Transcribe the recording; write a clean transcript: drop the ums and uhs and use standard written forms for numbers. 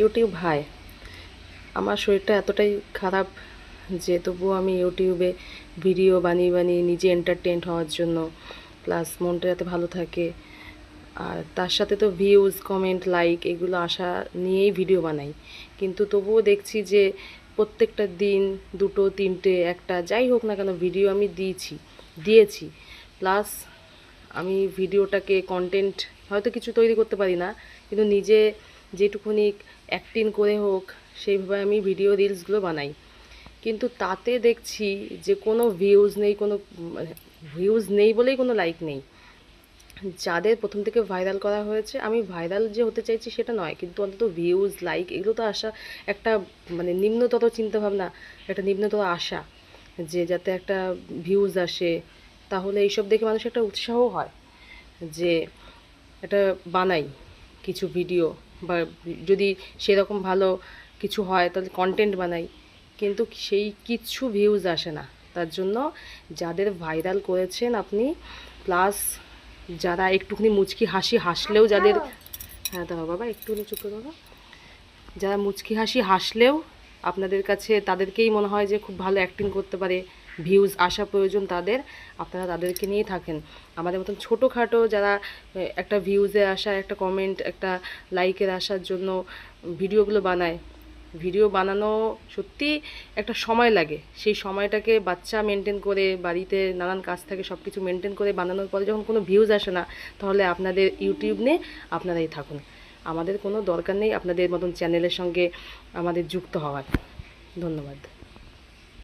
YouTube high, আমার শরীরটা এতটাই খারাপ যে তবুও আমি ইউটিউবে ভিডিও বানিয়ে বানিয়ে নিজে এন্টারটেনড হওয়ার জন্য, প্লাস মনটা যাতে ভালো থাকে, আর তার সাথে তো ভিউজ, কমেন্ট, লাইক এগুলো আশা নিয়েই ভিডিও বানাই। কিন্তু তবুও দেখছি যে প্রত্যেকটা দিন দুটো তিনটে একটা যাই হোক না কেন ভিডিও আমি দিয়েছি। প্লাস আমি ভিডিওটাকে কন্টেন্ট হয়তো কিছু তৈরি করতে পারি না, কিন্তু নিজে যেটুকুনি অ্যাক্টিং করে হোক সেইভাবে আমি ভিডিও রিলসগুলো বানাই। কিন্তু তাতে দেখছি যে কোনো ভিউজ নেই, কোনো ভিউজ নেই বলেই কোনো লাইক নেই। যাদের প্রথম থেকে ভাইরাল করা হয়েছে, আমি ভাইরাল যে হতে চাইছি সেটা নয়, কিন্তু অন্তত ভিউজ, লাইক এগুলো তো আসা একটা নিম্নতর চিন্তাভাবনা, একটা নিম্নতর আশা যে যাতে একটা ভিউজ আসে। তাহলে এইসব দেখে মানুষের একটা উৎসাহ হয় যে এটা বানাই কিছু ভিডিও, বা যদি সেরকম ভালো কিছু হয় তাহলে কন্টেন্ট বানাই। কিন্তু সেই কিছু ভিউজ আসে না। তার জন্য যাদের ভাইরাল করেছেন আপনি, প্লাস যারা একটুখানি মুচকি হাসি হাসলেও যাদের, হ্যাঁ দাঁড়াও বাবা একটুখানি চুপ করে বাবা, যারা মুচকি হাসি হাসলেও আপনাদের কাছে তাদেরকেই মনে হয় যে খুব ভালো অ্যাক্টিং করতে পারে, ভিউজ আসা প্রয়োজন তাদের, আপনারা তাদেরকে নিয়েই থাকেন। আমাদের মতন ছোটোখাটো যারা একটা ভিউজে আসা, একটা কমেন্ট, একটা লাইকের আসার জন্য ভিডিওগুলো বানায়, ভিডিও বানানো সত্যি একটা সময় লাগে। সেই সময়টাকে বাচ্চা মেনটেন করে, বাড়িতে নানান কাজ থাকে, সব কিছু মেনটেন করে বানানোর পরে যখন কোনো ভিউজ আসে না, তাহলে আপনাদের ইউটিউব নিয়ে আপনারাই থাকুন। আমাদের কোনো দরকার নেই আপনাদের মতন চ্যানেলের সঙ্গে আমাদের যুক্ত হওয়ার। ধন্যবাদ।